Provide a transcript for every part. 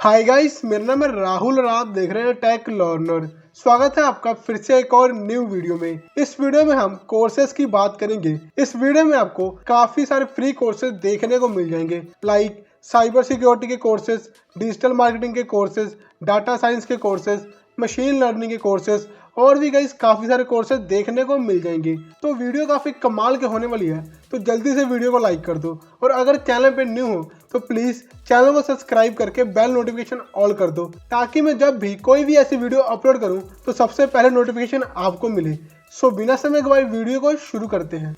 Hi guys, मेरा नाम है राहुल और आप देख रहे हैं टेक लर्नर। स्वागत है आपका फिर से एक और न्यू वीडियो में। इस वीडियो में हम कोर्सेज की बात करेंगे। इस वीडियो में आपको काफी सारे फ्री कोर्सेज देखने को मिल जाएंगे, लाइक साइबर सिक्योरिटी के कोर्सेज, डिजिटल मार्केटिंग के कोर्सेज, डाटा साइंस के कोर्सेज, मशीन लर्निंग के कोर्सेज और भी गाइस काफी सारे कोर्सेज देखने को मिल जाएंगे। तो वीडियो काफी कमाल के होने वाली है, तो जल्दी से वीडियो को लाइक कर दो और अगर चैनल पे न्यू हो तो प्लीज चैनल को सब्सक्राइब करके बेल नोटिफिकेशन ऑल कर दो, ताकि मैं जब भी कोई भी ऐसी वीडियो अपलोड करूं तो सबसे पहले नोटिफिकेशन आपको मिले। सो बिना समय गवाए वीडियो को शुरू करते हैं।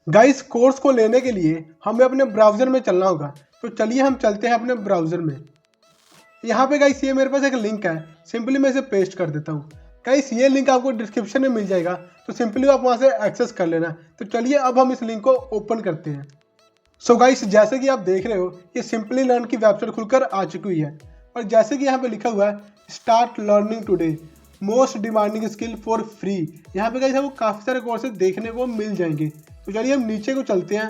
गाइस, कोर्स को लेने के लिए हमें अपने ब्राउज़र में चलना होगा, तो चलिए हम चलते हैं अपने ब्राउज़र में। यहाँ पे गाइस ये मेरे पास एक लिंक है, सिंपली मैं इसे पेस्ट कर देता हूँ। गाइस ये लिंक आपको डिस्क्रिप्शन में मिल जाएगा, तो सिंपली आप वहाँ से एक्सेस कर लेना। तो चलिए अब हम इस लिंक को ओपन करते हैं। सो गाइस, जैसे कि आप देख रहे हो ये सिंपली लर्न की वेबसाइट खुलकर आ चुकी हुई है और जैसे कि यहाँ पे लिखा हुआ है start learning today, most demanding skill for free. यहाँ पे गाइस आपको काफ़ी सारे कोर्सेज देखने को मिल जाएंगे। तो चलिए हम नीचे को चलते हैं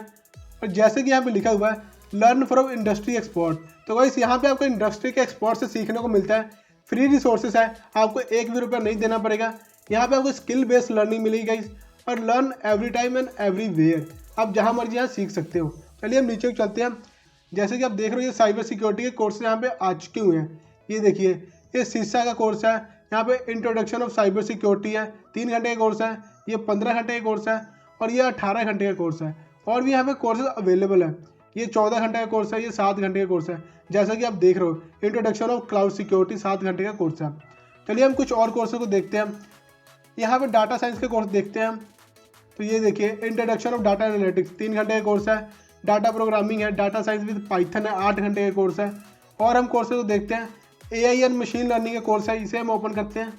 और जैसे कि यहाँ पे लिखा हुआ है लर्न फ्रॉम इंडस्ट्री एक्सपर्ट, तो गाइस यहाँ पे आपको इंडस्ट्री के एक्सपर्ट से सीखने को मिलता है। फ्री रिसोर्सेज है, आपको एक भी रुपया नहीं देना पड़ेगा। यहाँ पे आपको स्किल बेस्ड लर्निंग मिलेगी गाइस, और learn every time and everywhere, आप जहाँ मर्जी यहाँ सीख सकते हो। चलिए हम नीचे को चलते हैं। जैसे कि आप देख रहे हो ये साइबर सिक्योरिटी के कोर्स यहाँ पे आ चुके हुए हैं। ये देखिए ये शीशा का कोर्स है, यहाँ पे इंट्रोडक्शन ऑफ साइबर सिक्योरिटी है, 3 घंटे का कोर्स है। ये 15 घंटे का कोर्स है और ये 18 घंटे का कोर्स है। और भी यहाँ पे कोर्सेज अवेलेबल है। ये 14 घंटे का कोर्स है, ये 7 घंटे का कोर्स है। जैसा कि आप देख रहे हो इंट्रोडक्शन ऑफ क्लाउड सिक्योरिटी 7 घंटे का कोर्स है। चलिए हम कुछ और कोर्सेज को देखते हैं। यहाँ पे डाटा साइंस के कोर्स देखते हैं। तो ये देखिए इंट्रोडक्शन ऑफ डाटा एनालिटिक्स 3 घंटे का कोर्स है। डाटा प्रोग्रामिंग है, डाटा साइंस विद पाइथन है, 8 घंटे का कोर्स है। और हम कोर्सेज को देखते हैं। AI एंड मशीन लर्निंग का कोर्स है, इसे हम ओपन करते हैं।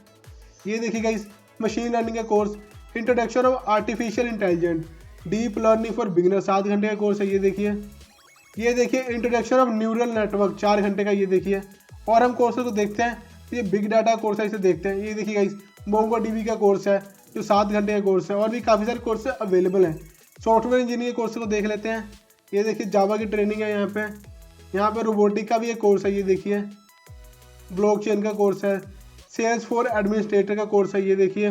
ये देखिए गाइस मशीन लर्निंग का course, introduction of artificial intelligence, deep learning for beginner 7 घंटे का कोर्स है। ये देखिए इंट्रोडक्शन ऑफ न्यूरल नेटवर्क 4 घंटे का। ये देखिए और हम कोर्सेज को देखते हैं। ये बिग डाटा कोर्स है, इसे देखते हैं। ये देखिए गाइस मोंगोडीबी का कोर्स है जो 7 घंटे का कोर्स है। और भी काफ़ी सारे कोर्स अवेलेबल हैं। सॉफ्टवेयर इंजीनियरिंग कोर्स को देख लेते हैं। ये देखिए जावा की ट्रेनिंग है यहाँ पे रोबोटिक का भी एक कोर्स है। ये देखिए ब्लॉकचेन का कोर्स है, सेल्स फॉर एडमिनिस्ट्रेटर का कोर्स है। ये देखिए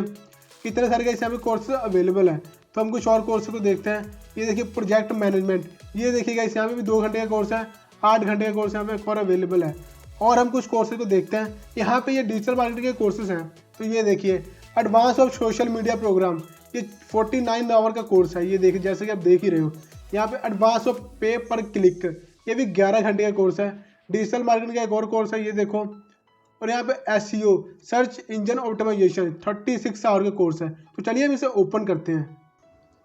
कितने सारे गाइस यहाँ पे कोर्सेज अवेलेबल है। तो हम कुछ और कोर्स को देखते हैं। ये देखिए प्रोजेक्ट मैनेजमेंट, ये देखिए गाइस यहाँ पे भी 2 घंटे का कोर्स है, 8 घंटे का कोर्स यहाँ पे एक और अवेलेबल है। और हम कुछ कोर्सेज को देखते हैं। यहाँ पे ये डिजिटल मार्केटिंग के कोर्सेज हैं। तो ये देखिए advance of social media program, ये 49 आवर का कोर्स है। ये देखिए जैसे कि आप देख ही रहे हो। यहाँ पे एडवांस ऑफ पे पर क्लिक, ये भी 11 घंटे का कोर्स है। डिजिटल मार्केटिंग का एक और कोर्स है, ये देखो। और यहाँ पे SEO search engine optimization 36 hour का कोर्स है। तो चलिए हम इसे ओपन करते हैं।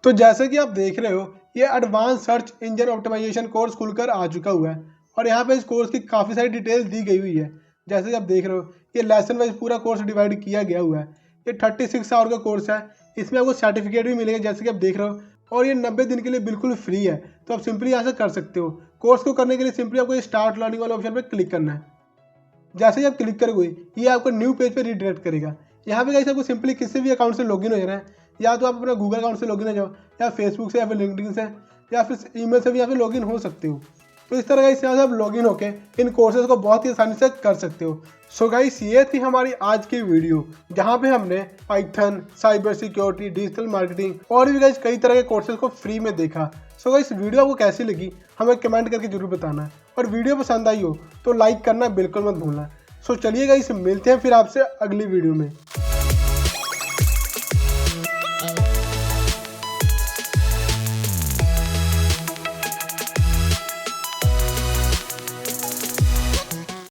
तो जैसे कि आप देख रहे हो ये advance search engine optimization course खुलकर आ चुका हुआ है और यहाँ पे इस कोर्स की काफ़ी सारी डिटेल दी गई हुई है। जैसे कि आप देख रहे हो ये लेसन वाइज पूरा कोर्स डिवाइड किया गया हुआ है। ये 36 आवर का कोर्स है, इसमें आपको सर्टिफिकेट भी मिलेगा जैसे कि आप देख रहे हो। और ये 90 दिन के लिए बिल्कुल फ्री है, तो आप सिंपली यहाँ से कर सकते हो। कोर्स को करने के लिए सिंपली आपको स्टार्ट लर्निंग वाले ऑप्शन पर क्लिक करना है। जैसे ही आप क्लिक करोगे ये आपको न्यू पेज पे रिडायरेक्ट करेगा। यहाँ पे गाइस आपको सिंपली किसी भी अकाउंट से लॉगिन हो जाना है। या तो आप अपना गूगल अकाउंट से लॉगिन हो जाओ, या फेसबुक से, या फिर लिंक्डइन से, या फिर ईमेल से भी यहाँ पे लॉगिन हो सकते हो। तो इस तरह गाइस यहाँ से आप लॉगिन होके इन कोर्सेज को बहुत ही आसानी से कर सकते हो। सो गाइस ये थी हमारी आज की वीडियो, जहाँ पे हमने Python, cyber security, digital marketing और भी गाइस कई तरह के कोर्सेज को फ्री में देखा। सो गाइस वीडियो आपको कैसी लगी हमें कमेंट करके जरूर बताना, और वीडियो पसंद आई हो तो लाइक करना बिल्कुल मत भूलना। सो चलिए गाइस मिलते हैं फिर आपसे अगली वीडियो में।